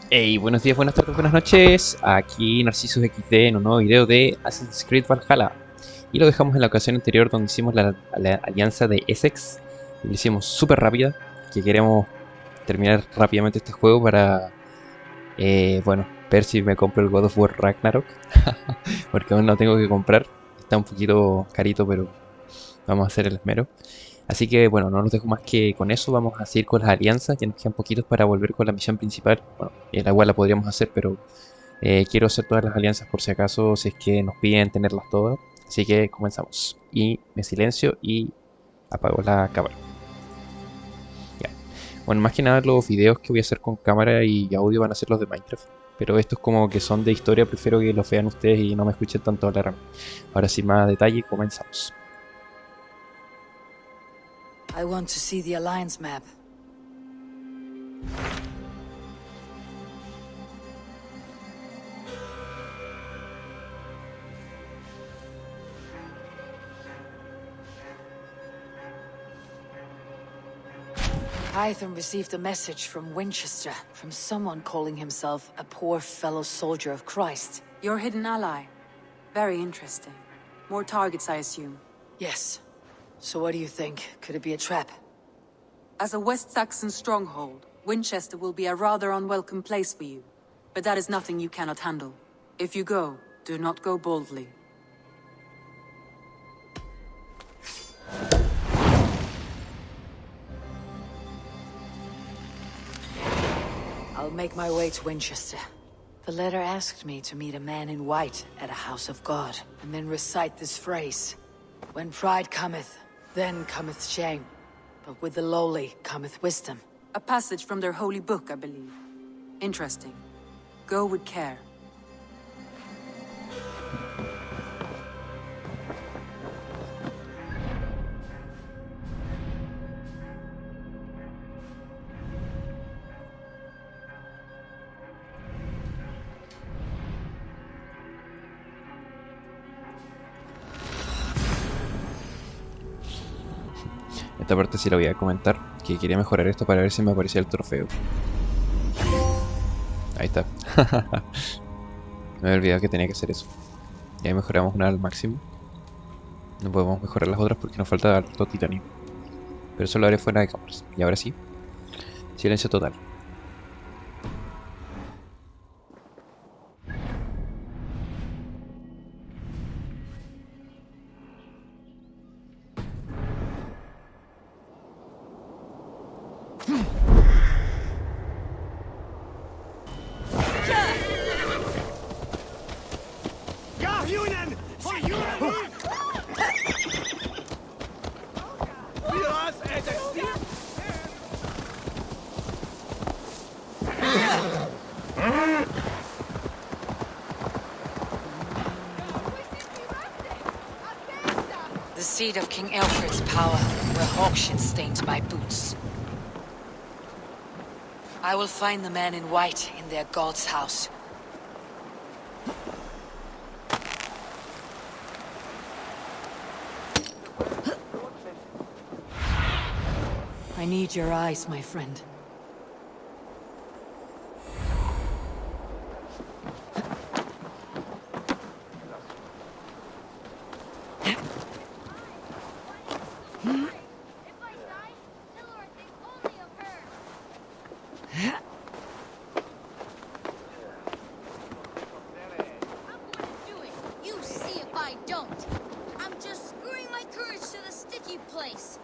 Hey, buenos días, buenas tardes, buenas noches. Aquí Narcisos XD en un nuevo video de Assassin's Creed Valhalla. Y lo dejamos en la ocasión anterior donde hicimos la alianza de Essex. Y lo hicimos súper rápida, que queremos terminar rápidamente este juego para, bueno, ver si me compro el God of War Ragnarok. Porque aún no tengo que comprar. Está un poquito carito, pero vamos a hacer el esmero. Así que bueno, no nos dejo más que con eso, vamos a seguir con las alianzas, ya nos quedan poquitos para volver con la misión principal. Bueno, la igual la podríamos hacer, pero quiero hacer todas las alianzas por si acaso, si es que nos piden tenerlas todas. Así que comenzamos. Y me silencio y apago la cámara. Ya. Bueno, más que nada los videos que voy a hacer con cámara y audio van a ser los de Minecraft. Pero estos como que son de historia, prefiero que los vean ustedes y no me escuchen tanto hablar a mí. Ahora sin más detalle, comenzamos. I want to see the Alliance map. Hytham received a message from Winchestre, from someone calling himself a poor fellow soldier of Christ. Your hidden ally. Very interesting. More targets, I assume. Yes. So what do you think? Could it be a trap? As a West Saxon stronghold, Winchester will be a rather unwelcome place for you. But that is nothing you cannot handle. If you go, do not go boldly. I'll make my way to Winchester. The letter asked me to meet a man in white at a house of God, and then recite this phrase. When pride cometh, then cometh shame. But with the lowly cometh wisdom. A passage from their holy book, I believe. Interesting. Go with care. Esta parte sí la voy a comentar, que quería mejorar esto para ver si me aparecía el trofeo. Ahí está. Me había olvidado que tenía que hacer eso. Y ahí mejoramos una al máximo. No podemos mejorar las otras porque nos falta harto titanio. Pero eso lo haré fuera de cámaras. Y ahora sí, silencio total. The seat of King Alfred's power, where Hawkshin stains my boots. I will find the man in white in their god's house. I need your eyes, my friend. You see if I don't. I'm just screwing my courage to the sticky place.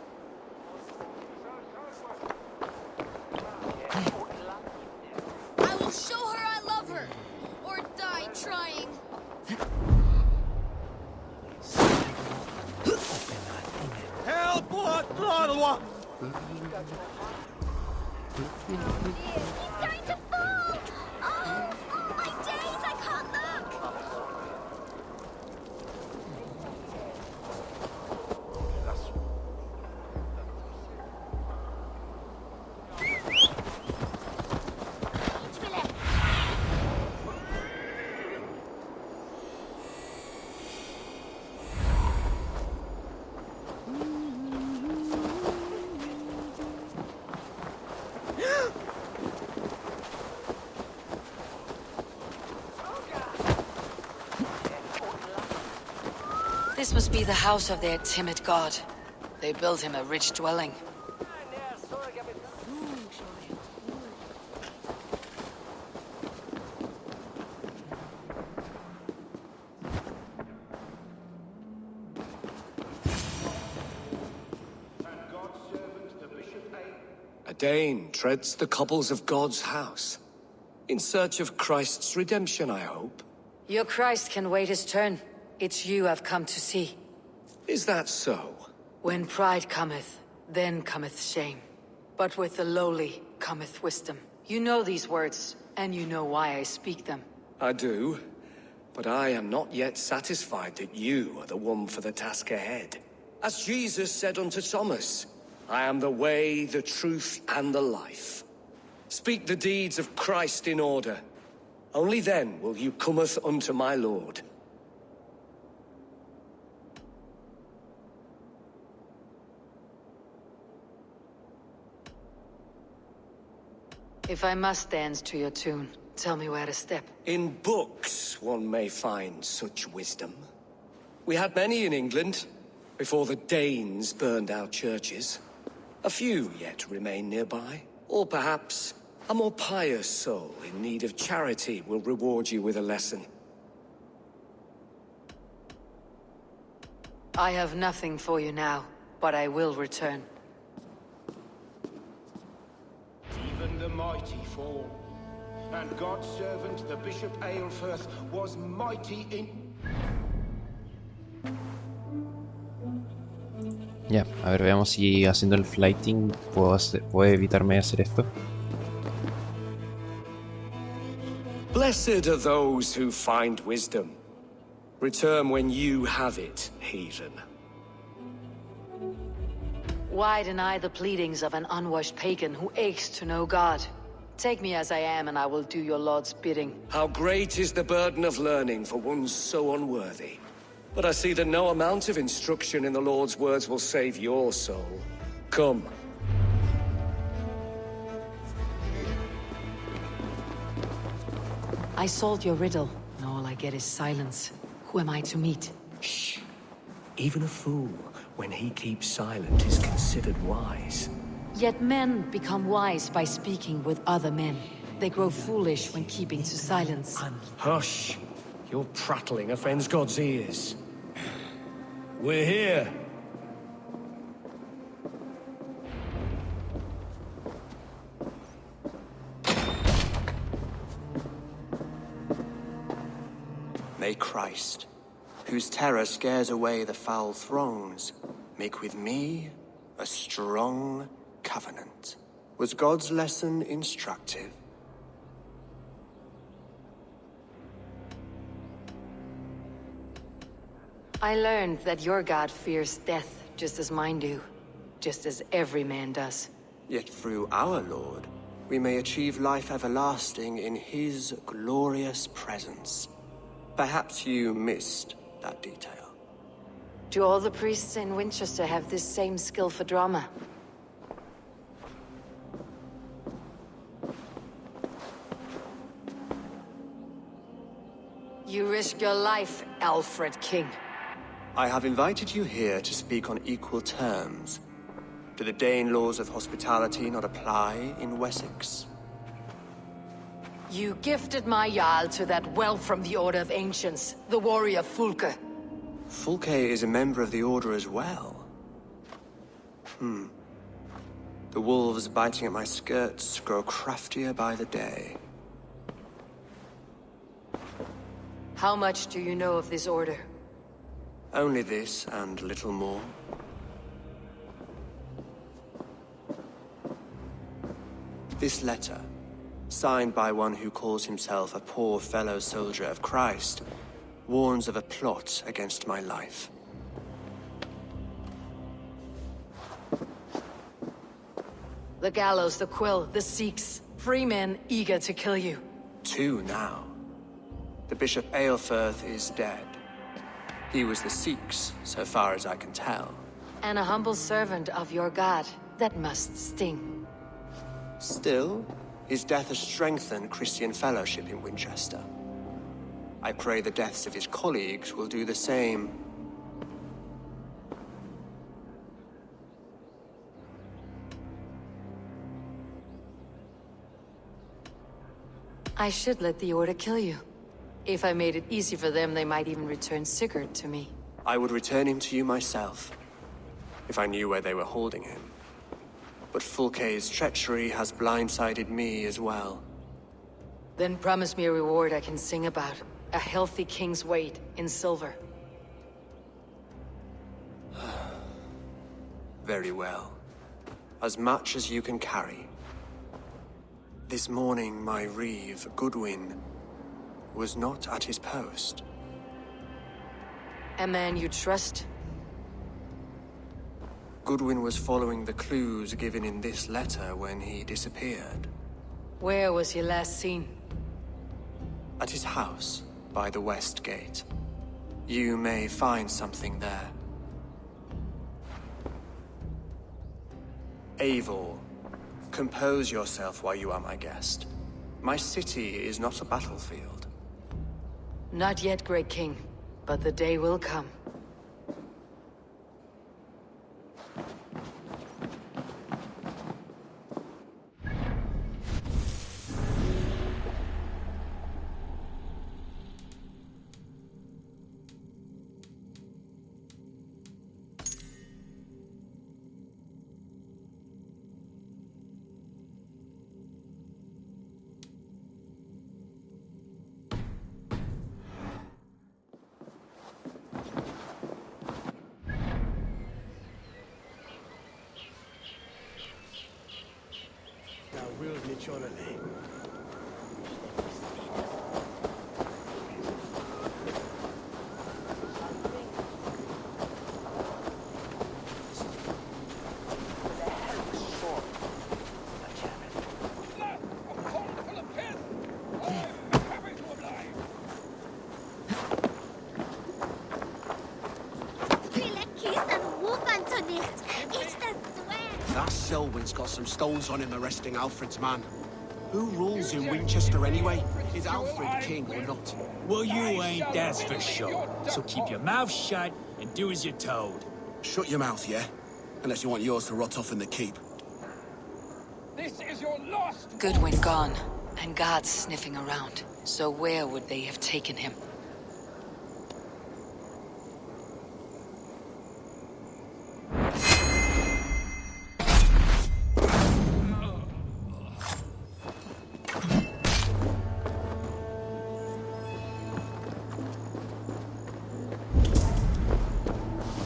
I will show her I love her, or die trying. He's starting to fall! Oh, my days, I can't look! This must be the house of their timid god. They built him a rich dwelling. A Dane treads the cobbles of God's house. In search of Christ's redemption, I hope. Your Christ can wait his turn. It's you I've come to see. Is that so? When pride cometh, then cometh shame. But with the lowly cometh wisdom. You know these words, and you know why I speak them. I do. But I am not yet satisfied that you are the one for the task ahead. As Jesus said unto Thomas, I am the way, the truth, and the life. Speak the deeds of Christ in order. Only then will you cometh unto my Lord. If I must dance to your tune, tell me where to step. In books one may find such wisdom. We had many in England, before the Danes burned our churches. A few yet remain nearby. Or perhaps a more pious soul in need of charity will reward you with a lesson. I have nothing for you now, but I will return. Even the mighty fall, and God's servant, the Bishop Aelfirth, was mighty in... Ya, a ver, veamos si haciendo el flighting puedo evitarme hacer esto. Blessed are those who find wisdom. Return when you have it, heathen. Why deny the pleadings of an unwashed pagan who aches to know God? Take me as I am, and I will do your Lord's bidding. How great is the burden of learning for one so unworthy. But I see that no amount of instruction in the Lord's words will save your soul. Come. I solved your riddle, and all I get is silence. Who am I to meet? Shh. Even a fool, when he keeps silent, is considered wise. Yet men become wise by speaking with other men. They grow foolish when keeping to silence. Hush. Your prattling offends God's ears. We're here. May Christ, whose terror scares away the foul throngs, make with me a strong covenant. Was God's lesson instructive? I learned that your God fears death just as mine do. Just as every man does. Yet through our Lord, we may achieve life everlasting in his glorious presence. Perhaps you missed that detail. Do all the priests in Winchester have this same skill for drama? You risk your life, Alfred King. I have invited you here to speak on equal terms. Do the Dane laws of hospitality not apply in Wessex? You gifted my Jarl to that whelp from the Order of Ancients, the warrior Fulke. Fulke is a member of the Order as well. The wolves biting at my skirts grow craftier by the day. How much do you know of this order? Only this and little more. This letter, signed by one who calls himself a poor fellow soldier of Christ, warns of a plot against my life. The gallows, the quill, the Sikhs. Free men eager to kill you. 2 now. The Bishop Aelfirth is dead. He was the Sikhs, so far as I can tell. And a humble servant of your god. That must sting. Still, his death has strengthened Christian fellowship in Winchester. I pray the deaths of his colleagues will do the same. I should let the Order kill you. If I made it easy for them, they might even return Sigurd to me. I would return him to you myself, if I knew where they were holding him. But Fulke's treachery has blindsided me as well. Then promise me a reward I can sing about. A healthy king's weight in silver. Very well. As much as you can carry. This morning, my reeve, Goodwin, was not at his post. A man you trust? Goodwin was following the clues given in this letter when he disappeared. Where was he last seen? At his house, by the west gate. You may find something there. Eivor, compose yourself while you are my guest. My city is not a battlefield. Not yet, Great King, but the day will come. That Selwyn's got some stones on him arresting Alfred's man. Who rules in Winchester anyway? Is Alfred king or not? Well, you ain't, that's for sure. So keep your mouth shut and do as you're told. Shut your mouth, yeah? Unless you want yours to rot off in the keep. This is your last. Goodwin gone, and guards sniffing around. So where would they have taken him?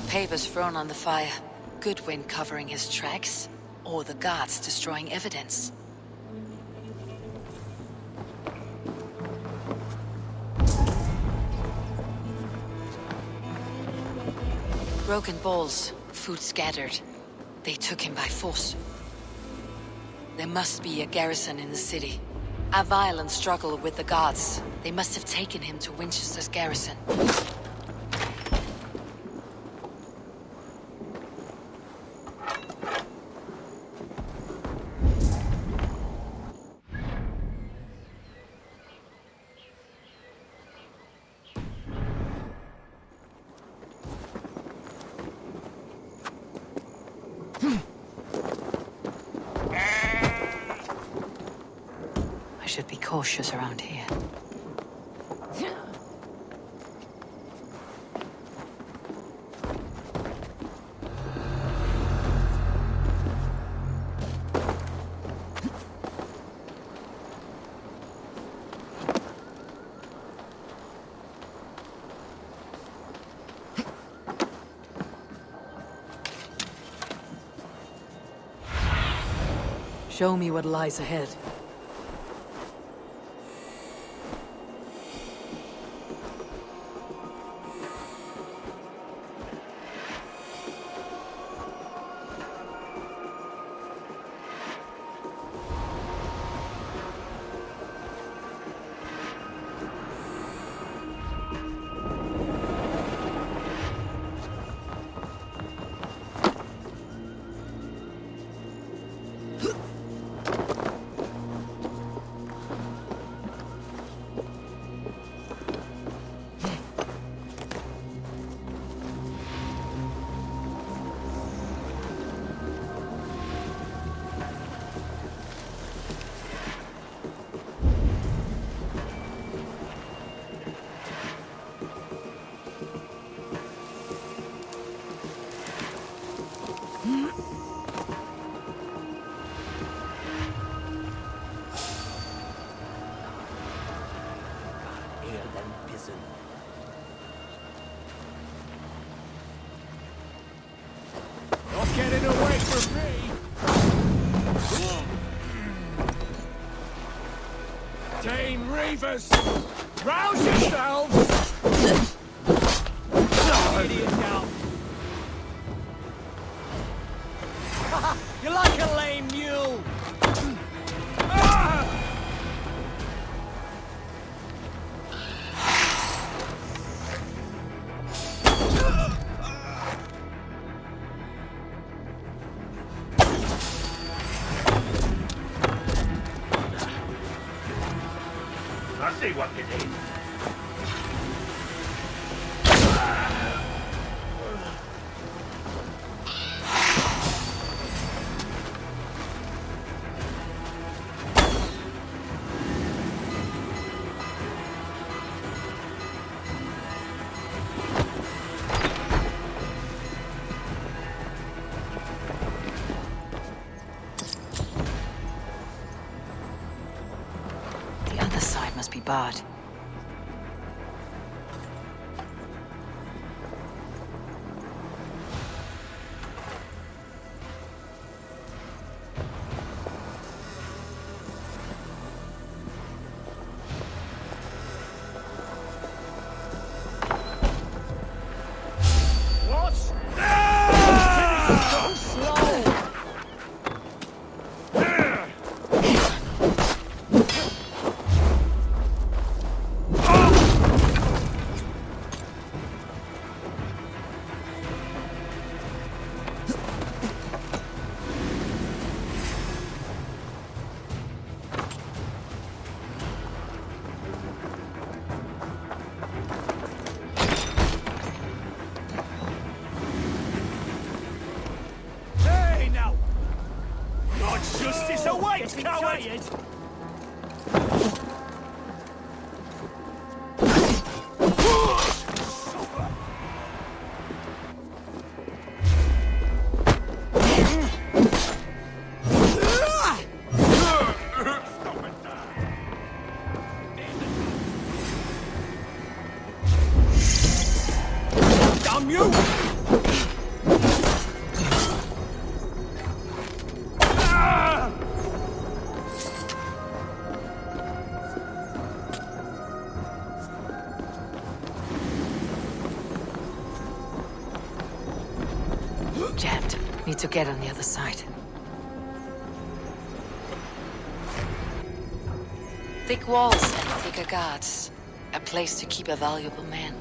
Papers thrown on the fire. Goodwin covering his tracks, or the guards destroying evidence. Broken bowls, food scattered. They took him by force. There must be a garrison in the city. A violent struggle with the guards. They must have taken him to Winchester's garrison. I should be cautious around here. Show me what lies ahead. assassin. Not getting away from me! Dane Reavers! Rouse yourselves! Idiot now. You're like a lame mule. I see what you did. The other side must be barred. What? So slow! Hey now! Not justice awaits, coward! Damn you! Jammed. Need to get on the other side. Thick walls and thicker guards. A place to keep a valuable man.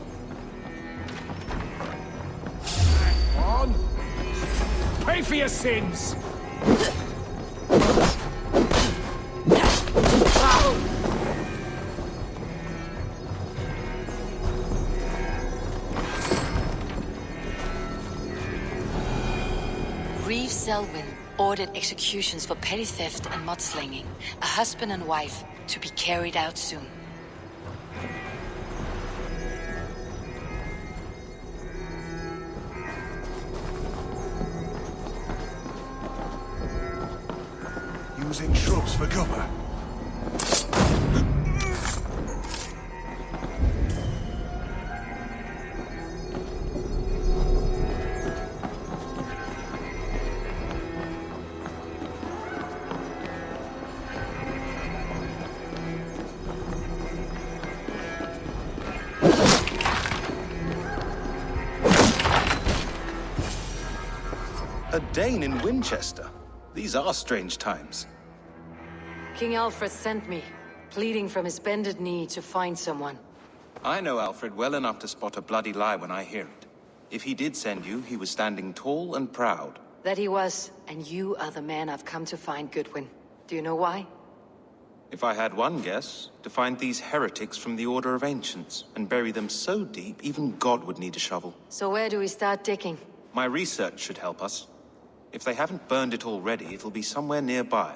On! Pay for your sins! Reeve Selwyn ordered executions for petty theft and mudslinging. A husband and wife to be carried out soon. Using shrubs for cover. A Dane in Winchester. These are strange times. King Alfred sent me, pleading from his bended knee to find someone. I know Alfred well enough to spot a bloody lie when I hear it. If he did send you, he was standing tall and proud. That he was, and you are the man I've come to find, Goodwin. Do you know why? If I had one guess, to find these heretics from the Order of Ancients and bury them so deep, even God would need a shovel. So where do we start digging? My research should help us. If they haven't burned it already, it'll be somewhere nearby.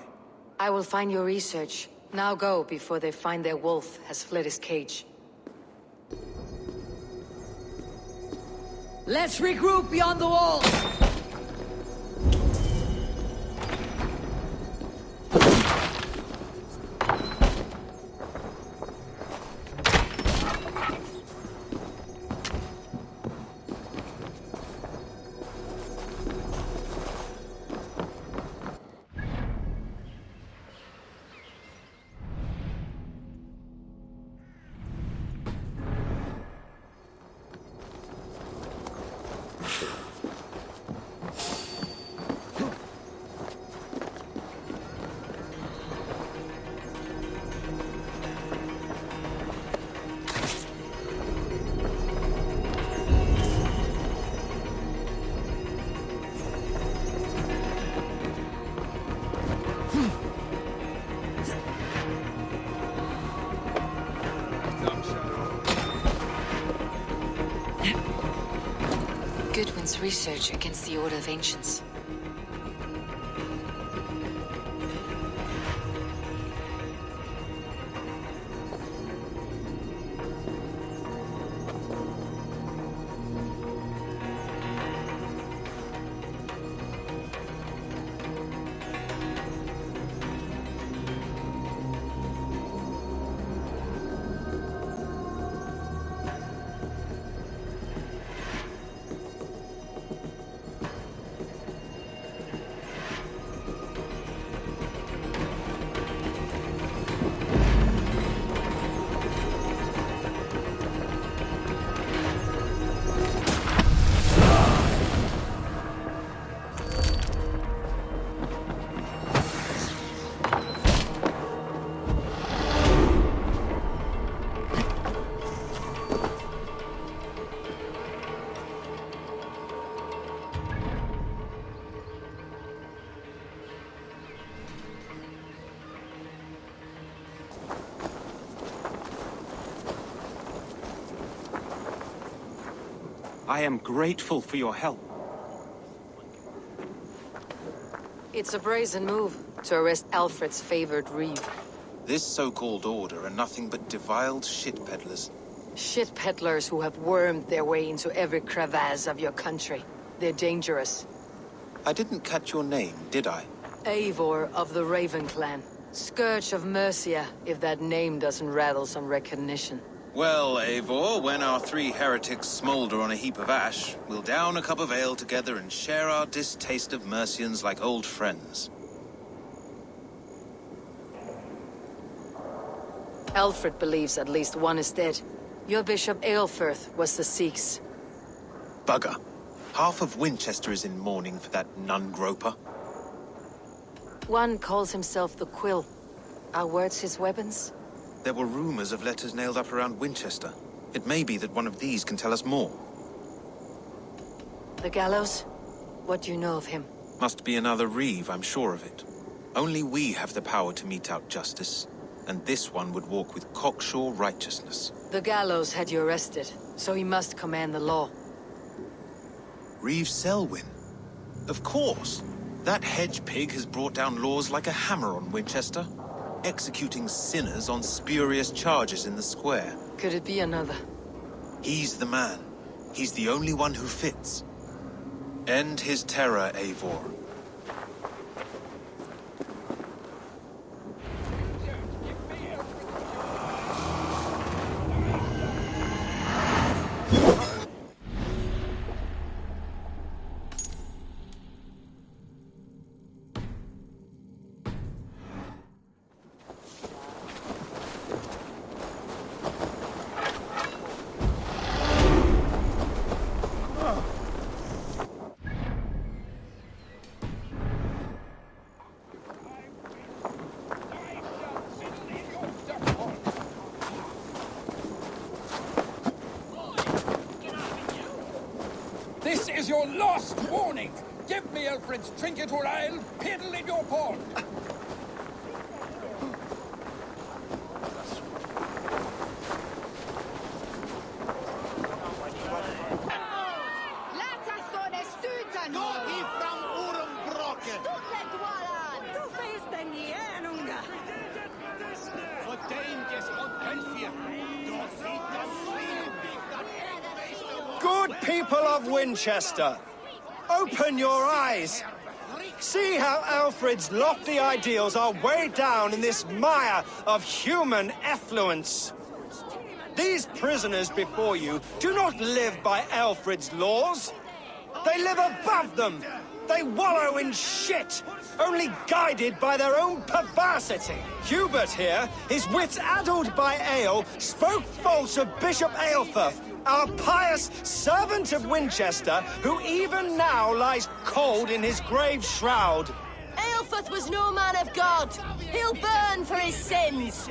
I will find your research. Now go before they find their wolf has fled his cage. Let's regroup beyond the walls! his research against the Order of Ancients. I am grateful for your help. It's a brazen move to arrest Alfred's favored reeve. This so-called order are nothing but deviled shit peddlers. Shit peddlers who have wormed their way into every crevasse of your country. They're dangerous. I didn't catch your name, did I? Eivor of the Raven Clan. Scourge of Mercia, if that name doesn't rattle some recognition. Well, Eivor, when our three heretics smolder on a heap of ash, we'll down a cup of ale together and share our distaste of Mercians like old friends. Alfred believes at least one is dead. Your Bishop Aelfirth was the Sikhs. Bugger. Half of Winchester is in mourning for that nun-groper. One calls himself the Quill. Are words his weapons? There were rumors of letters nailed up around Winchester. It may be that one of these can tell us more. The gallows? What do you know of him? Must be another reeve, I'm sure of it. Only we have the power to mete out justice, and this one would walk with cocksure righteousness. The gallows had you arrested, so he must command the law. Reeve Selwyn? Of course! That hedge pig has brought down laws like a hammer on Winchester, executing sinners on spurious charges in the square. Could it be another? He's the man. He's the only one who fits. End his terror, Eivor. This is your last warning! Give me Alfred's trinket or I'll piddle in your pond! Good people of Winchester, open your eyes. See how Alfred's lofty ideals are weighed down in this mire of human effluence. These prisoners before you do not live by Alfred's laws. They live above them. They wallow in shit, only guided by their own perversity. Hubert here, his wits addled by ale, spoke false of Bishop Aelfirth, our pious servant of Winchester, who even now lies cold in his grave shroud. Aelfirth was no man of God. He'll burn for his sins.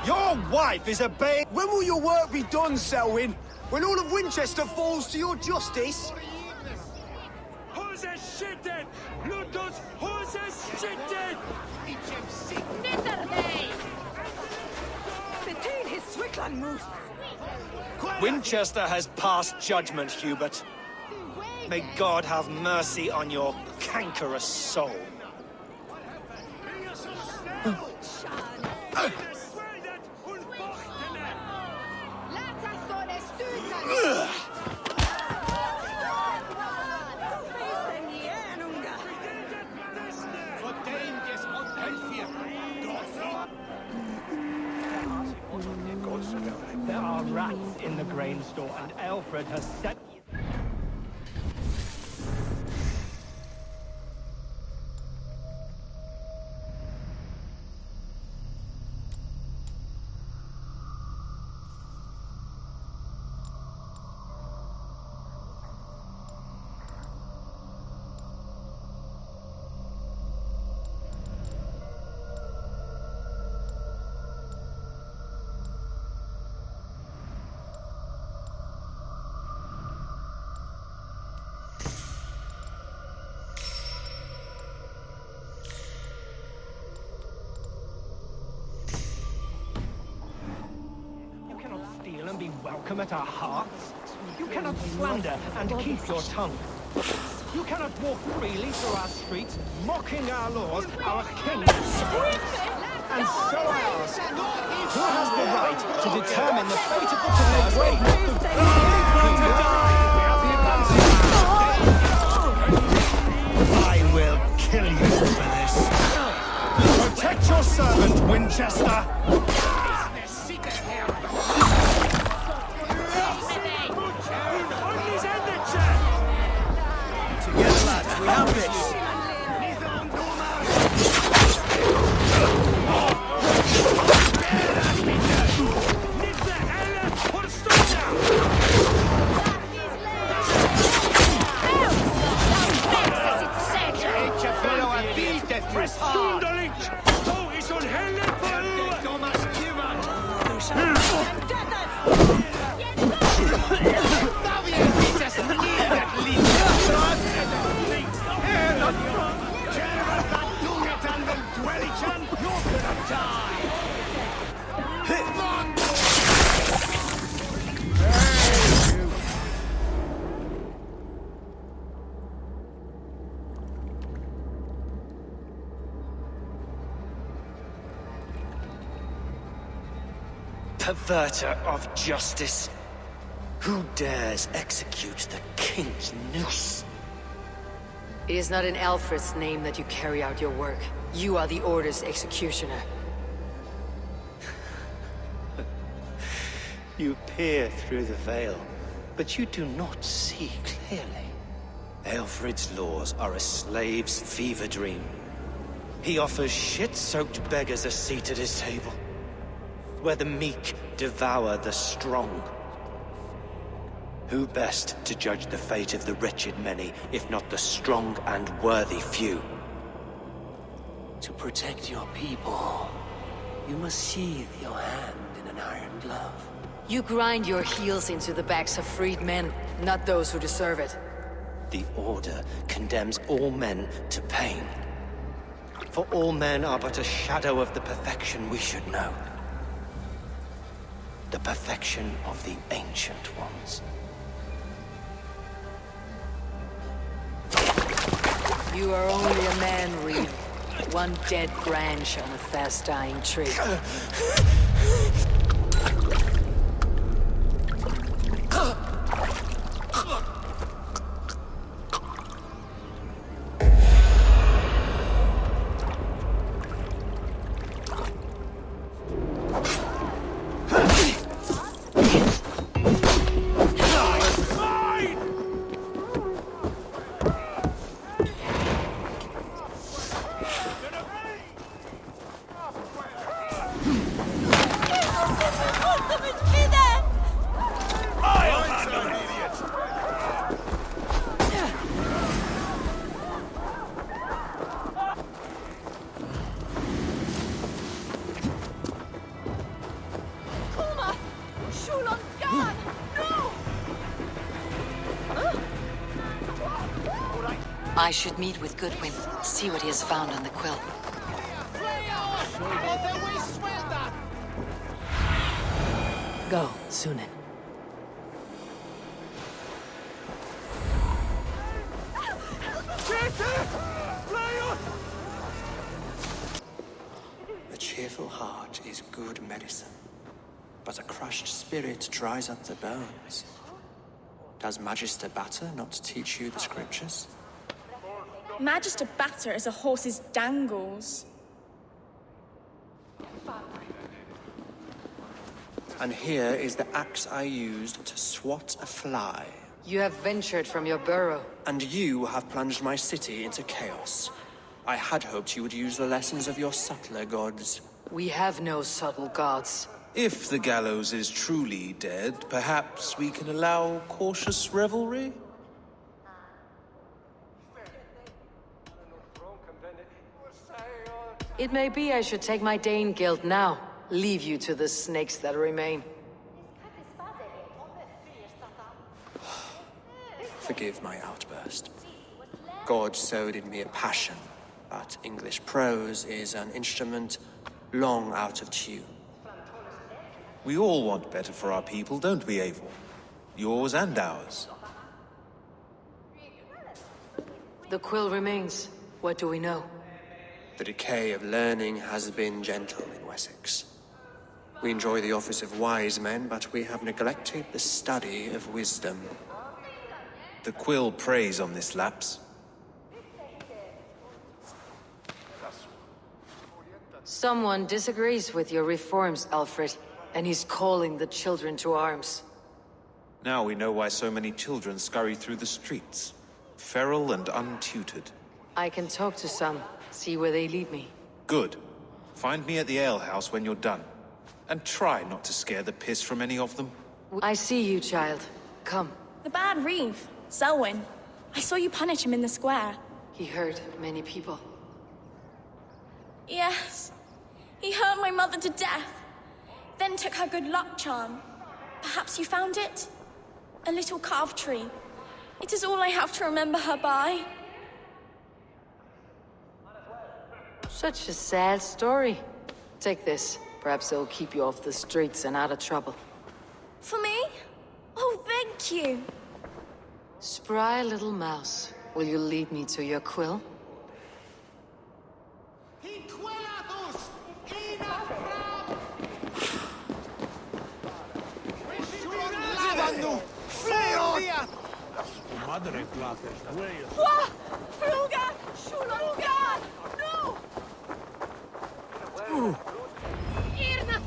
Your wife is a babe. When will your work be done, Selwyn? When all of Winchester falls to your justice? Skitten! Låt oss håsa skitten! Between his swickler Winchester has passed judgment, Hubert. May God have mercy on your cankerous soul. There are rats in the grain store, and Alfred has set... And be welcome at our hearts. You cannot slander and keep your tongue. You cannot walk freely through our streets, mocking our laws, our kings. And so I ask, who has the right to determine the fate of the I will kill you for this. Protect your servant, Winchester. We have this. Perverter of justice. Who dares execute the king's noose? It is not in Alfred's name that you carry out your work. You are the Order's executioner. You peer through the veil, but you do not see clearly. Alfred's laws are a slave's fever dream. He offers shit-soaked beggars a seat at his table, where the meek devour the strong. Who best to judge the fate of the wretched many, if not the strong and worthy few? To protect your people, you must sheathe your hand in an iron glove. You grind your heels into the backs of freed men, not those who deserve it. The Order condemns all men to pain. For all men are but a shadow of the perfection we should know. The perfection of the Ancient Ones. You are only a man, Reed. One dead branch on a fast-dying tree. I should meet with Goodwin, see what he has found on the quill. Go, Sunan. A cheerful heart is good medicine, but a crushed spirit dries up the bones. Does Magister Batter not teach you the scriptures? Magister Batter is a horse's dangles. And here is the axe I used to swat a fly. You have ventured from your burrow. And you have plunged my city into chaos. I had hoped you would use the lessons of your subtler gods. We have no subtle gods. If the gallows is truly dead, perhaps we can allow cautious revelry? It may be I should take my Dane guild now. Leave you to the snakes that remain. Forgive my outburst. God sowed in me a passion, but English prose is an instrument long out of tune. We all want better for our people, don't we, Eivor? Yours and ours. The quill remains. What do we know? The decay of learning has been gentle in Wessex. We enjoy the office of wise men, but we have neglected the study of wisdom. The quill preys on this lapse. Someone disagrees with your reforms, Alfred, and he's calling the children to arms. Now we know why so many children scurry through the streets, feral and untutored. I can talk to some, see where they lead me. Good. Find me at the alehouse when you're done. And try not to scare the piss from any of them. I see you, child. Come. The bad Reeve, Selwyn. I saw you punish him in the square. He hurt many people. Yes. He hurt my mother to death. Then took her good luck charm. Perhaps you found it? A little carved tree. It is all I have to remember her by. Such a sad story. Take this. Perhaps it'll keep you off the streets and out of trouble. For me? Oh, thank you. Spry little mouse. Will you lead me to your quill?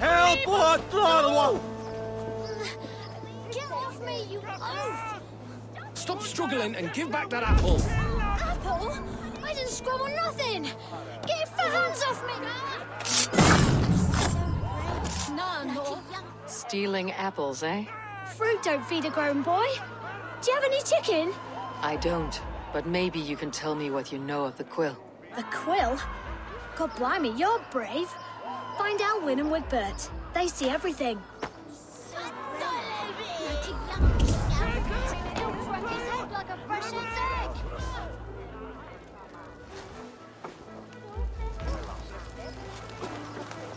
Help! Get off me, you oaf! Stop struggling and give back that apple. Apple? I didn't scrub on nothing! Get your hands off me! No. Stealing apples, eh? Fruit don't feed a grown boy. Do you have any chicken? I don't, but maybe you can tell me what you know of the quill. The quill? God blimey, you're brave. Find Alwyn and Wigbert. They see everything.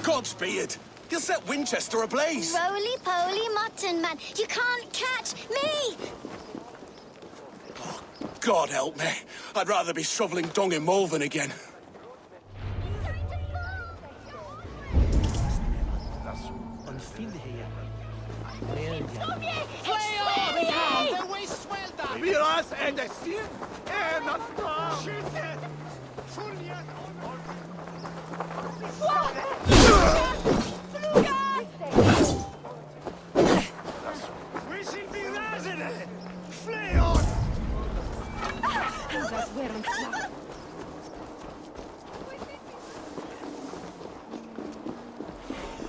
Godspeed! You'll set Winchester ablaze! Roly-poly mutton man, you can't catch me! Oh, God help me. I'd rather be shoveling dung in Malvern again. Miras en destin en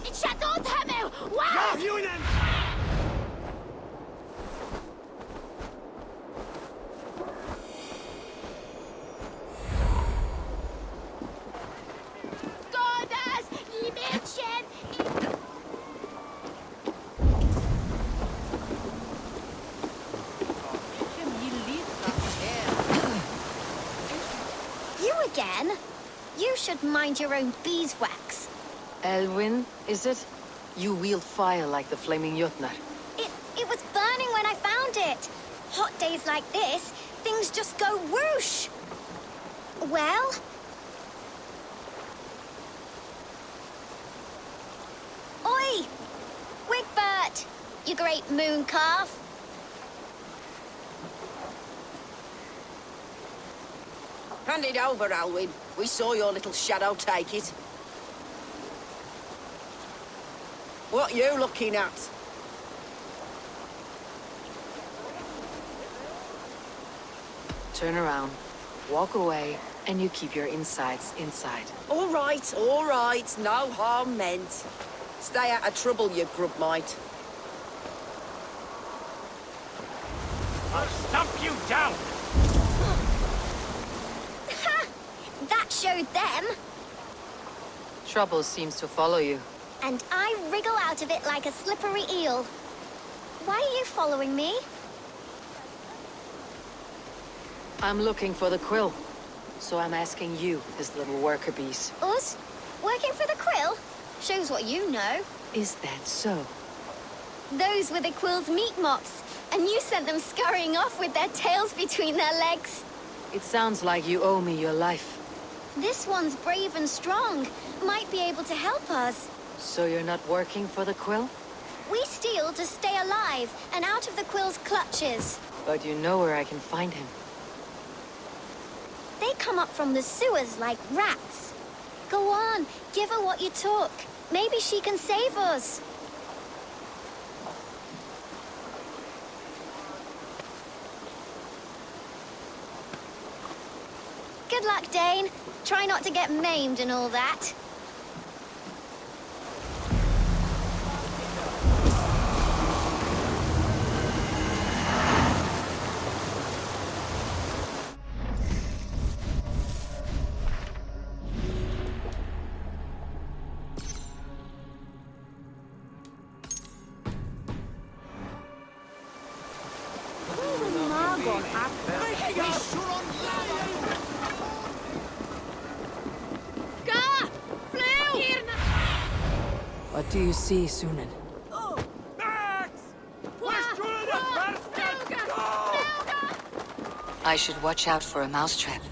Ich adot hemel! Wow! Godas, i Mädchen! You again? You should mind your own beeswax. Elwyn, is it? You wield fire like the flaming Jotnar. It was burning when I found it. Hot days like this, things just go whoosh. Well? Oi! Wigbert! You great moon calf. Hand it over, Alwyn. We saw your little shadow take it. What you looking at? Turn around, walk away, and you keep your insides inside. All right, no harm meant. Stay out of trouble, you grub mite. I'll stomp you down! Ha! That showed them. Trouble seems to follow you. And I wriggle out of it like a slippery eel. Why are you following me? I'm looking for the quill. So I'm asking you, his little worker bees. Us? Working for the quill? Shows what you know. Is that so? Those were the quill's meat mops, and you sent them scurrying off with their tails between their legs. It sounds like you owe me your life. This one's brave and strong. Might be able to help us. So you're not working for the quill? We steal to stay alive and out of the quill's clutches. But you know where I can find him. They come up from the sewers like rats. Go on, give her what you took. Maybe she can save us. Good luck, Dane. Try not to get maimed and all that. What do you see, Sunan? I should watch out for a mousetrap.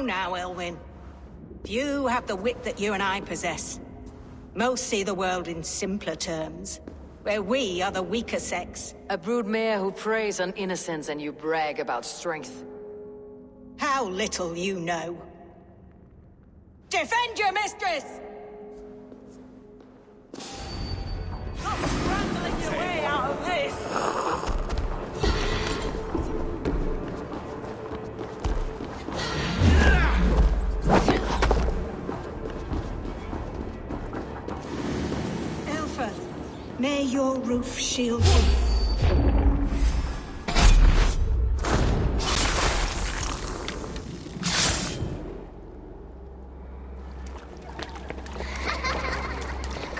Now, Elwyn. Few have the wit that you and I possess. Most see the world in simpler terms, where we are the weaker sex. A broodmare who preys on innocence and you brag about strength. How little you know. Defend your mistress! Not scrambling your way out of this! May your roof shield you.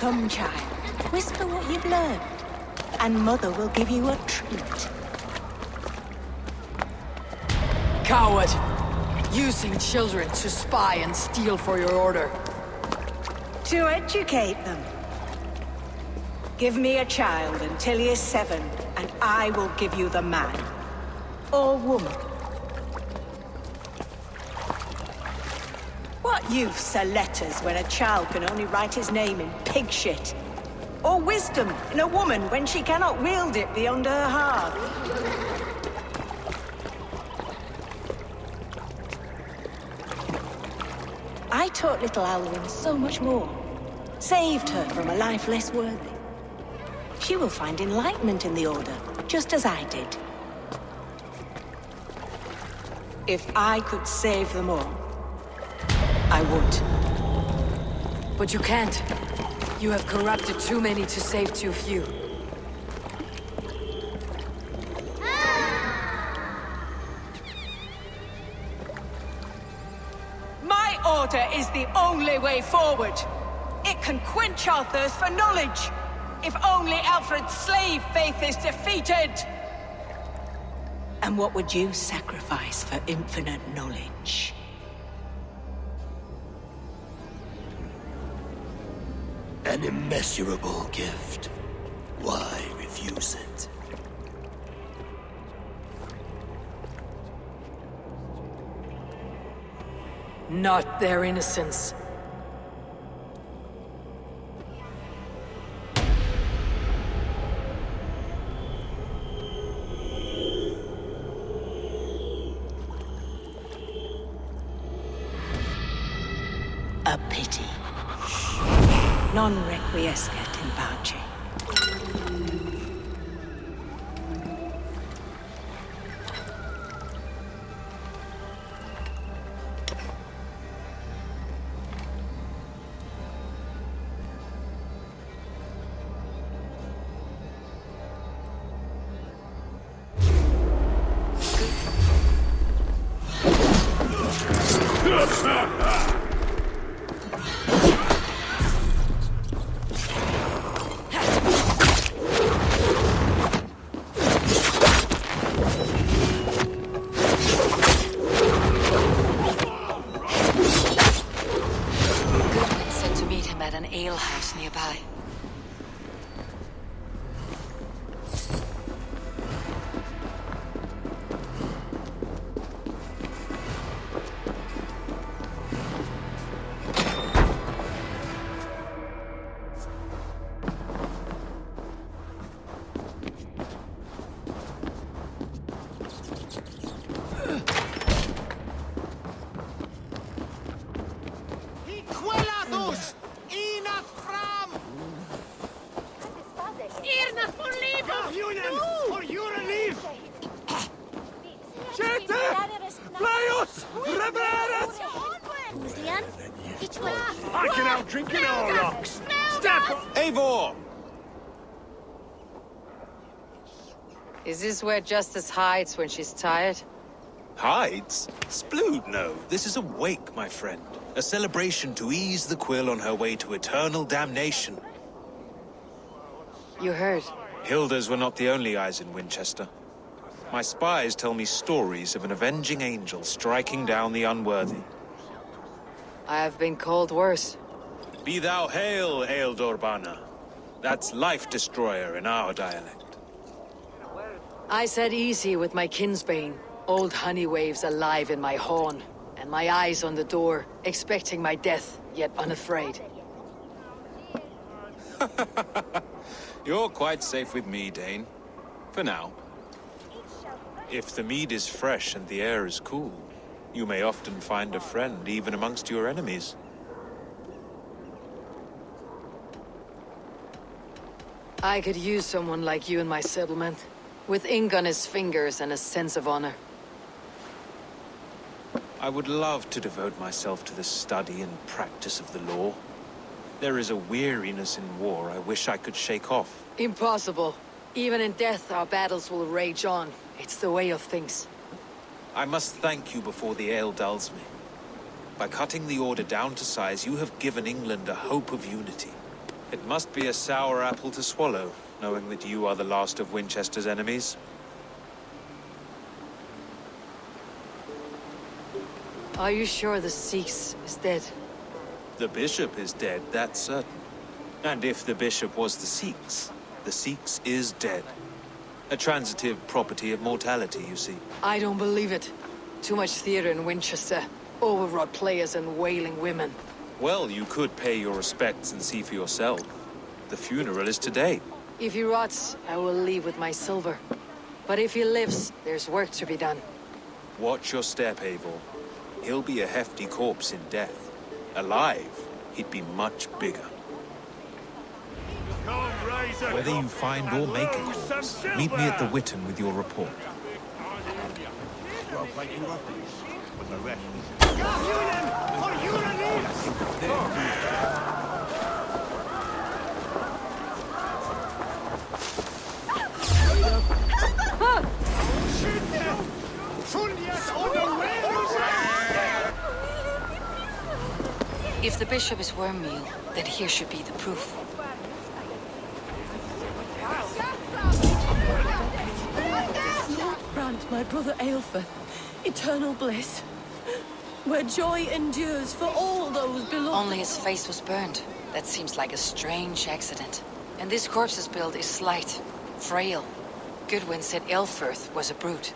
Come, child. Whisper what you've learned, and Mother will give you a treat. Coward! Using children to spy and steal for your order. To educate them. Give me a child until he is 7, and I will give you the man. Or woman. What use are letters when a child can only write his name in pig shit? Or wisdom in a woman when she cannot wield it beyond her heart? I taught little Alwyn so much more. Saved her from a life less worthy. She will find enlightenment in the Order, just as I did. If I could save them all, I would. But you can't. You have corrupted too many to save too few. My order is the only way forward. It can quench our thirst for knowledge. If only Alfred's slave faith is defeated. And what would you sacrifice for infinite knowledge? An immeasurable gift. Why refuse it? Not their innocence. A pity. Non requiescat in pace. alehouse nearby. I can out-drink in all rocks! Step up! Eivor! Is this where Justice hides when she's tired? Hides? Splood, no. This is a wake, my friend. A celebration to ease the quill on her way to eternal damnation. You heard. Hilda's were not the only eyes in Winchester. My spies tell me stories of an avenging angel striking down the unworthy. I have been called worse. Be thou hail, Ealdorbanna. That's Life Destroyer in our dialect. I said easy with my kinsbane. Old honey waves alive in my horn, and my eyes on the door, expecting my death, yet unafraid. You're quite safe with me, Dane. For now. If the mead is fresh and the air is cool, you may often find a friend even amongst your enemies. I could use someone like you in my settlement, with ink on his fingers and a sense of honor. I would love to devote myself to the study and practice of the law. There is a weariness in war I wish I could shake off. Impossible. Even in death, our battles will rage on. It's the way of things. I must thank you before the ale dulls me. By cutting the order down to size, you have given England a hope of unity. It must be a sour apple to swallow, knowing that you are the last of Winchester's enemies. Are you sure the Sikhs is dead? The bishop is dead, that's certain. And if the bishop was the Sikhs is dead. A transitive property of mortality, you see. I don't believe it. Too much theater in Winchester. Overwrought players and wailing women. Well, you could pay your respects and see for yourself. The funeral is today. If he rots, I will leave with my silver. But if he lives, there's work to be done. Watch your step, Eivor. He'll be a hefty corpse in death. Alive, he'd be much bigger. Whether you find or make a corpse, meet me at the Witten with your report. If the bishop is worm meal, then here should be the proof. Grant my brother Aelfir eternal bliss, where joy endures for all those beloved. Only his face was burned. That seems like a strange accident. And this corpse's build is slight, frail. Goodwin said Aelfir was a brute.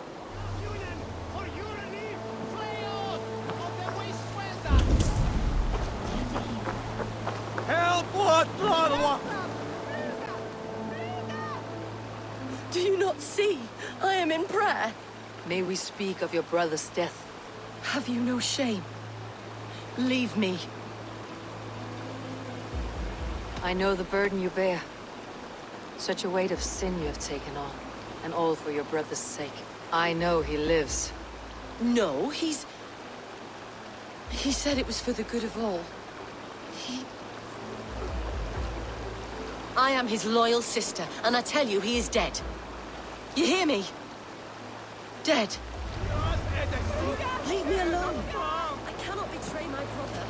Help! What? Do you not see? I am in prayer. May we speak of your brother's death? Have you no shame? Leave me. I know the burden you bear. Such a weight of sin you have taken on. And all for your brother's sake. I know he lives. No, he said it was for the good of all. I am his loyal sister, and I tell you he is dead. You hear me? Dead. Leave me alone. I cannot betray my brother.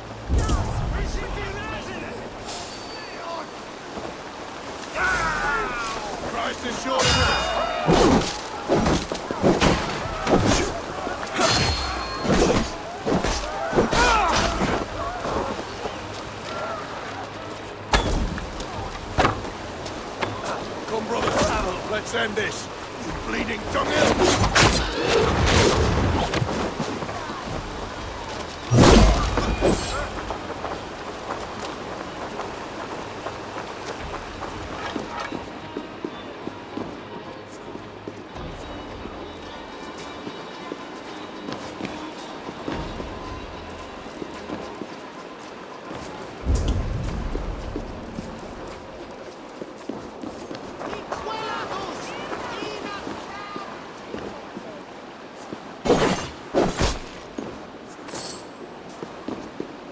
Christ is short. Come, brothers, let's end this. You bleeding dunghill!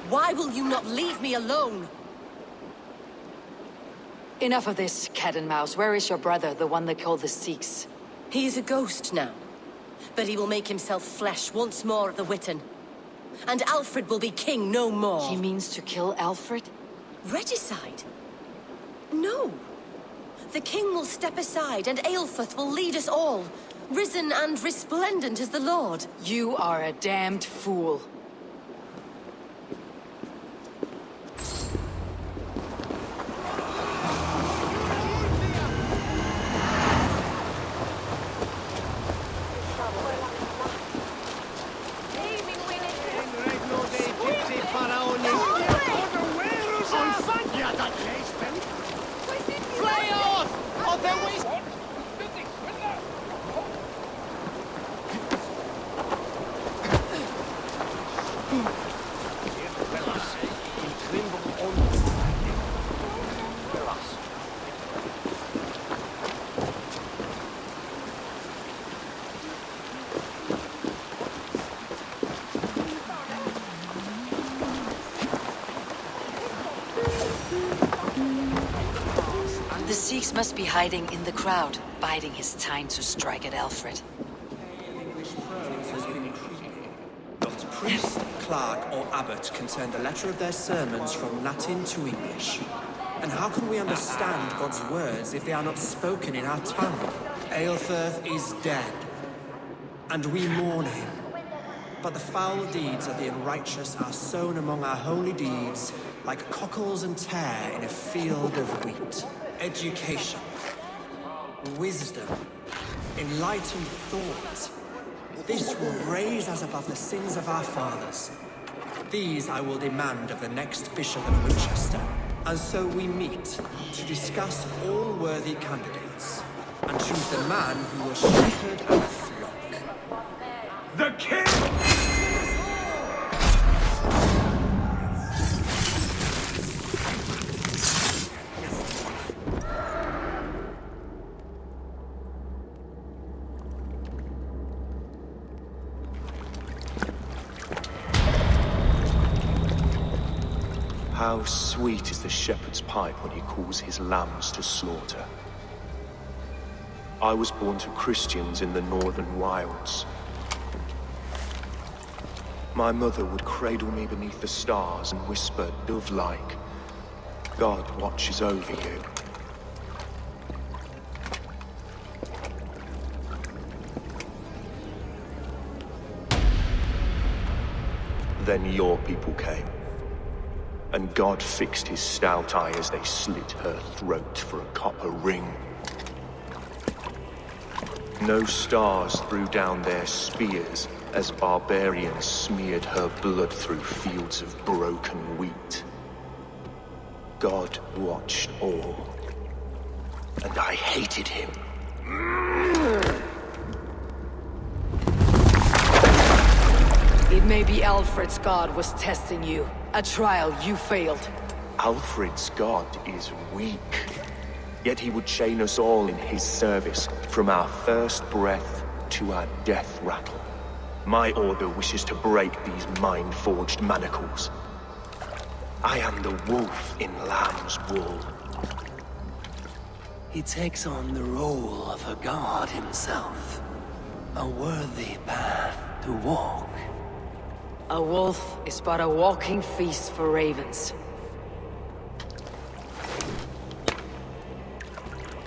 Why will you not leave me alone? Enough of this, cat and mouse. Where is your brother, the one they call the Sikhs? He is a ghost now. But he will make himself flesh once more at the Witten. And Alfred will be king no more. He means to kill Alfred? Regicide? No. The king will step aside and Aelfir will lead us all. Risen and resplendent as the Lord. You are a damned fool. The Sikhs must be hiding in the crowd, biding his time to strike at Alfred. Not priest, clerk, or abbot can turn the letter of their sermons from Latin to English. And how can we understand God's words if they are not spoken in our tongue? Aelfirth is dead, and we mourn him. But the foul deeds of the unrighteous are sown among our holy deeds, like cockles and tare in a field of wheat. Education, wisdom, enlightened thought. This will raise us above the sins of our fathers. These I will demand of the next Bishop of Winchester. And so we meet to discuss all worthy candidates and choose the man who will shepherd our flock. The king! How sweet is the shepherd's pipe when he calls his lambs to slaughter. I was born to Christians in the northern wilds. My mother would cradle me beneath the stars and whisper, dove-like, God watches over you. Then your people came. And God fixed his stout eye as they slit her throat for a copper ring. No stars threw down their spears as barbarians smeared her blood through fields of broken wheat. God watched all, and I hated him. It may be Alfred's god was testing you. A trial you failed. Alfred's god is weak. Yet he would chain us all in his service, from our first breath to our death rattle. My order wishes to break these mind-forged manacles. I am the wolf in lamb's wool. He takes on the role of a god himself. A worthy path to walk. A wolf is but a walking feast for ravens.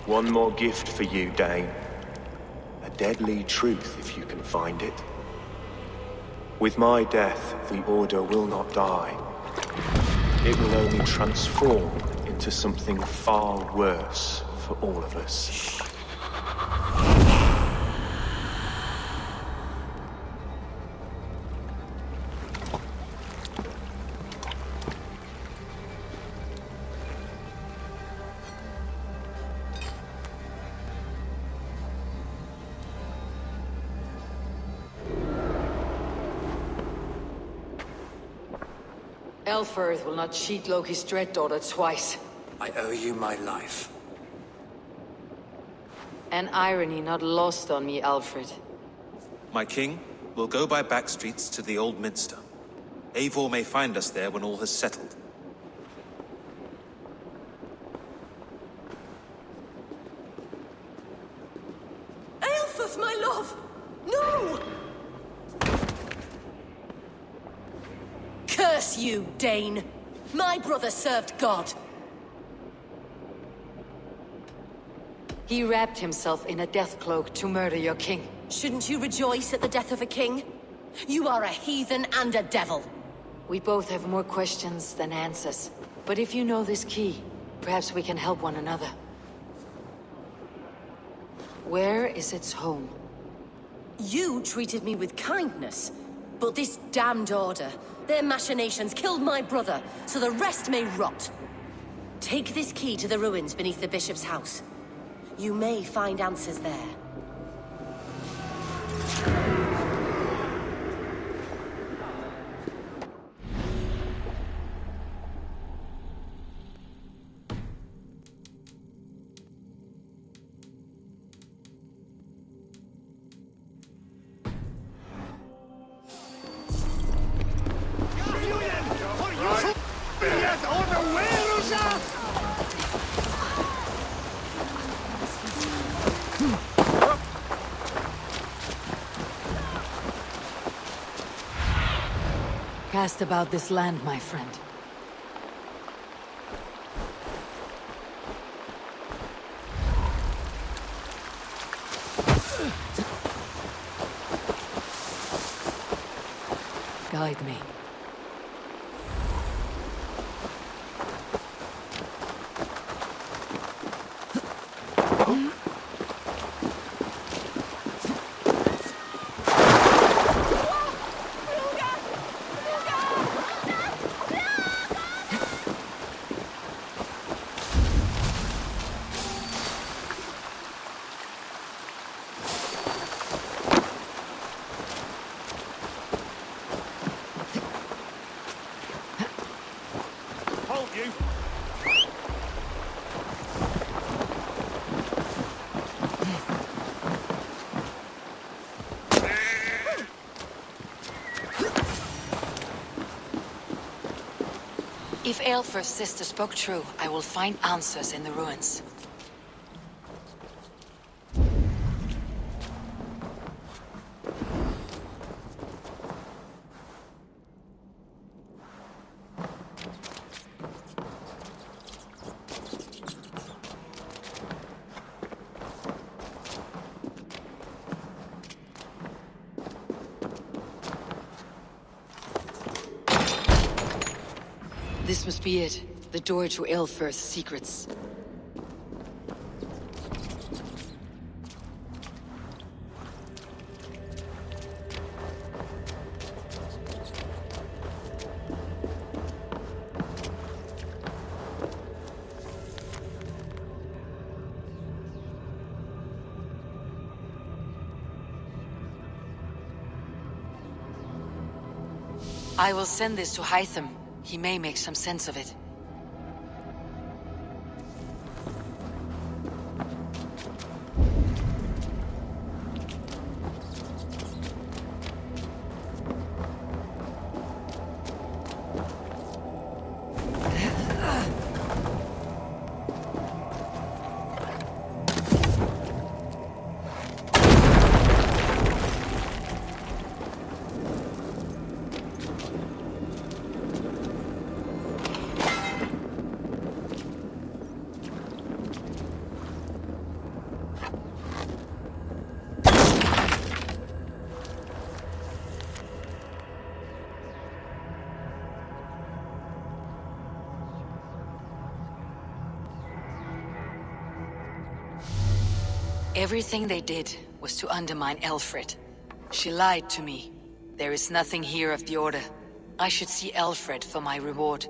One more gift for you, Dane. A deadly truth, if you can find it. With my death, the Order will not die. It will only transform into something far worse for all of us. Aelfirth will not cheat Loki's dread daughter twice. I owe you my life. An irony not lost on me, Alfred. My king, we'll go by back streets to the Old Minster. Eivor may find us there when all has settled. Aelfirth, my love! No! Curse you, Dane! My brother served God. He wrapped himself in a death cloak to murder your king. Shouldn't you rejoice at the death of a king? You are a heathen and a devil. We both have more questions than answers. But if you know this key, perhaps we can help one another. Where is its home? You treated me with kindness, but this damned Order, their machinations killed my brother, so the rest may rot. Take this key to the ruins beneath the Bishop's house. You may find answers there. Cast about this land, my friend. guide me. If Aelfr's sister spoke true, I will find answers in the ruins. This must be it. The door to Aelfr's secrets. I will send this to Hytham. He may make some sense of it. Everything they did was to undermine Aelfred. She lied to me. There is nothing here of the Order. I should see Aelfred for my reward.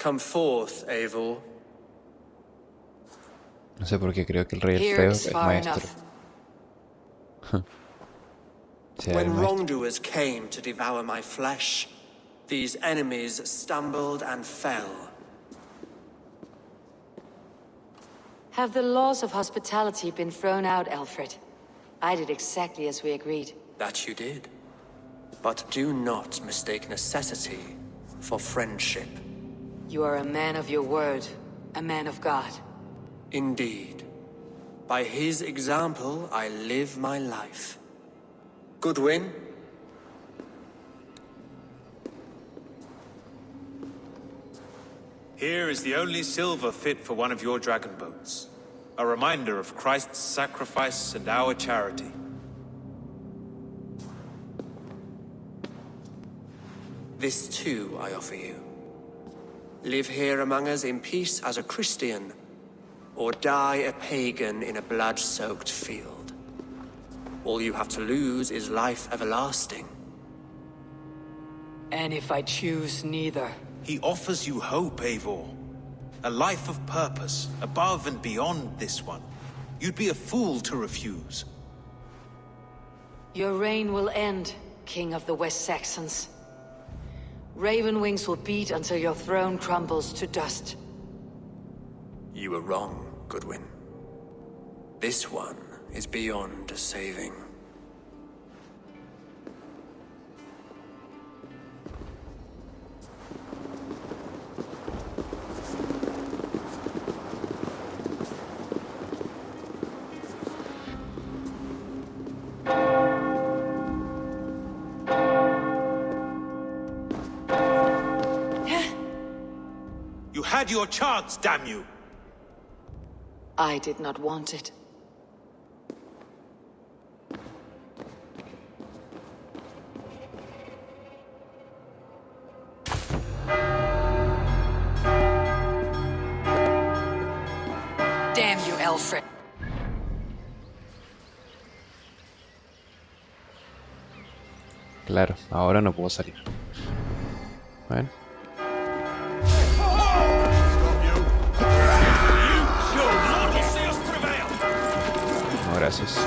Come forth, Eivor. No sé por qué creo que el rey Here Alfredo is es far maestro. Sea el When maestro. wrongdoers came to devour my flesh, these enemies stumbled and fell. Have the laws of hospitality been thrown out, Aelfred? I did exactly as we agreed. That you did. But do not mistake necessity for friendship. You are a man of your word, a man of God. Indeed. By his example, I live my life. Goodwin? Here is the only silver fit for one of your dragon boats. A reminder of Christ's sacrifice and our charity. This too I offer you. Live here among us in peace as a Christian, or die a pagan in a blood-soaked field. All you have to lose is life everlasting. And if I choose neither? He offers you hope, Eivor. A life of purpose, above and beyond this one. You'd be a fool to refuse. Your reign will end, King of the West Saxons. Raven wings will beat until your throne crumbles to dust. You were wrong, Goodwin. This one is beyond saving. You had your chance, damn you! I did not want it. Damn you, Alfred. Claro, ahora no puedo salir. Bueno. No, gracias.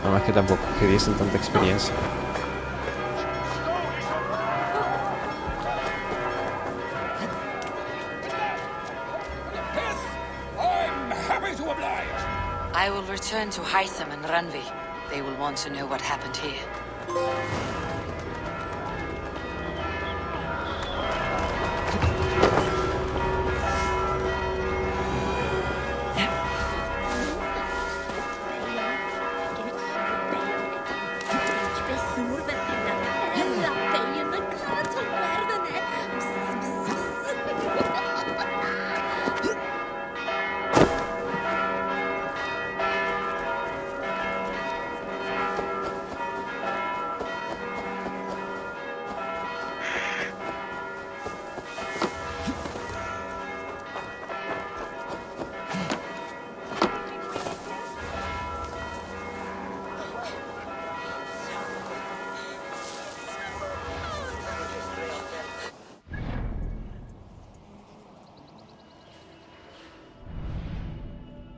Nada más que tampoco que diesen tanta experiencia. I will return to Hytham and Randvi. They will want to know what happened here.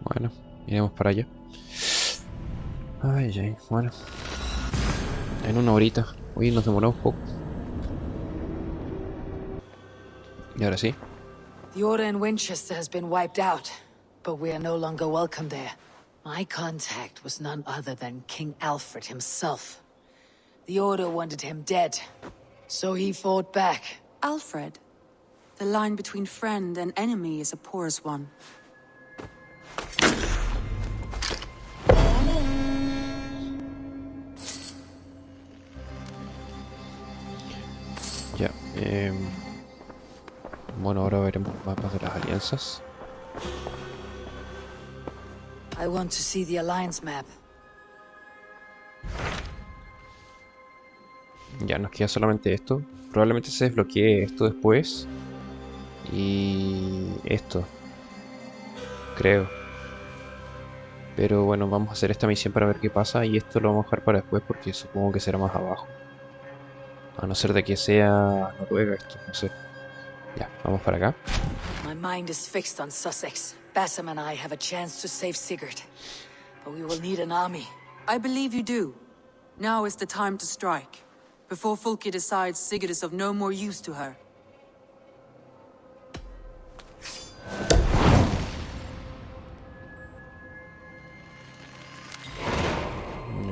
Bueno, iremos para allá. Ay, ay, bueno. En una horita. Uy, nos demoramos un poco. Y ahora sí. The order in Winchester has been wiped out, but we are no longer welcome there. My contact was none other than King Alfred himself. The order wanted him dead, so he fought back. Alfred? The line between friend and enemy is a porous one. Ya, bueno, ahora veremos mapas de las alianzas. I want to see the Alliance map. Ya, nos queda solamente esto. Probablemente se desbloquee esto después. Y esto. Creo. Pero bueno, vamos a hacer esta misión para ver qué pasa. Y esto lo vamos a dejar para después porque supongo que será más abajo. A no ser de que sea Noruega esto, no sé. Ya, vamos para acá. My mind is fixed on Sussex. Bassam and I have a chance to save Sigurd. But we will need an army. I believe you do. Now is the time to strike. Before Fulke decides Sigurd is of no more use to her.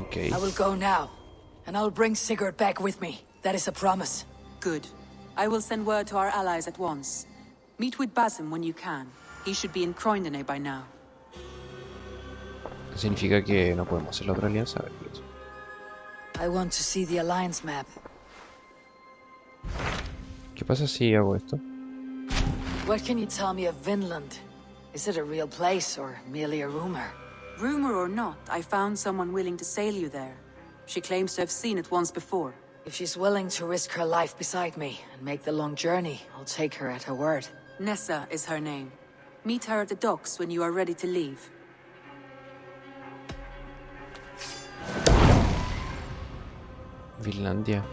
Okay. I will go now. And I'll bring Sigurd back with me. That is a promise. Good. I will send word to our allies at once. Meet with Basim when you can. He should be in Croydon by now. Eso significa que no podemos hacer la otra alianza. A ver, ¿qué es? I want to see the Alliance map. ¿Qué pasa si hago esto? What can you tell me of Vinland? Is it a real place or merely a rumor? Rumor or not, I found someone willing to sail you there. She claims to have seen it once before. If she's willing to risk her life beside me and make the long journey, I'll take her at her word. Nessa is her name. Meet her at the docks when you are ready to leave. Finlandia.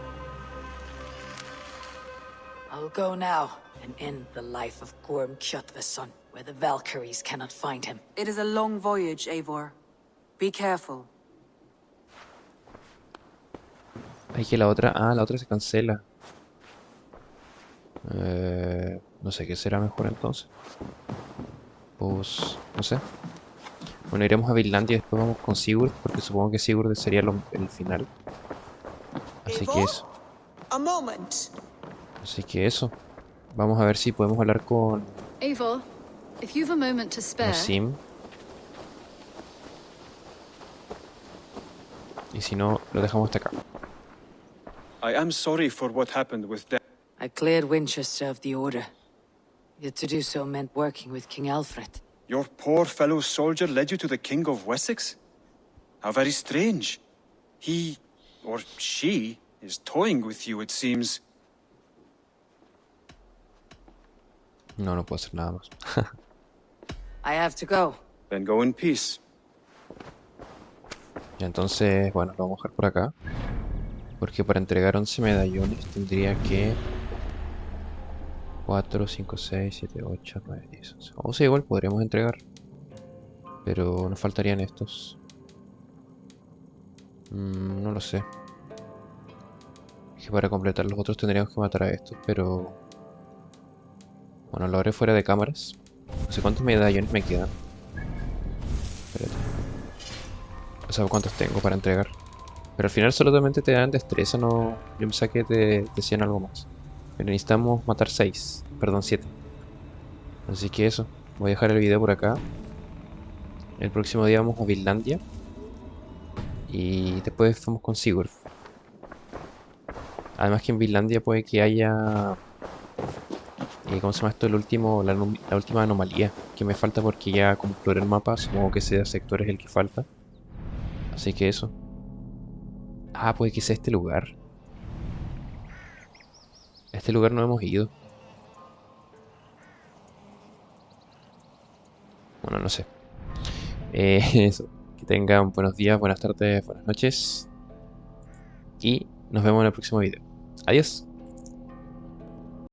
I'll go now and end the life of Gorm Kjotveson, where the Valkyries cannot find him. It is a long voyage, Eivor. Be careful. Hay que la otra... Ah, la otra se cancela. No sé qué será mejor entonces. Pues... no sé. Bueno, iremos a Finlandia y después vamos con Sigurd, porque supongo que Sigurd sería el final. Así que eso. A moment. Así que eso. Vamos a ver si podemos hablar con... Eivor, if you've a moment to spare... Sim. Y si no, lo dejamos hasta acá. I am sorry for what happened with them. I cleared Winchester of the Order. Yet to do so meant working with King Alfred. Your poor fellow soldier led you to the King of Wessex? How very strange. He, or she, is toying with you, it seems. No, no puedo hacer nada más. I have to go. Then go in peace. Y entonces, bueno, lo vamos a dejar por acá. Porque para entregar 11 medallones tendría que... 4, 5, 6, 7, 8, 9, 10, 11. O sea, igual podríamos entregar. Pero nos faltarían estos. No lo sé. Es que para completar los otros tendríamos que matar a estos, pero... Bueno, lo haré fuera de cámaras. No sé cuántos medallones me quedan. Espérate. No sé cuántos tengo para entregar. Pero al final solamente te dan destreza, no... Yo me saqué de 100 algo más. Pero necesitamos matar 6. Perdón, 7. Así que eso. Voy a dejar el video por acá. El próximo día vamos a Finlandia. Y después vamos con Sigurd. Además que en Finlandia puede que haya... ¿cómo se llama esto? La última anomalía que me falta porque ya como exploré el mapa, supongo que ese sector es el que falta. Así que eso. Ah, puede que sea este lugar. A este lugar no hemos ido. Bueno, no sé. Eso. Que tengan buenos días, buenas tardes, buenas noches. Y nos vemos en el próximo video. Adiós.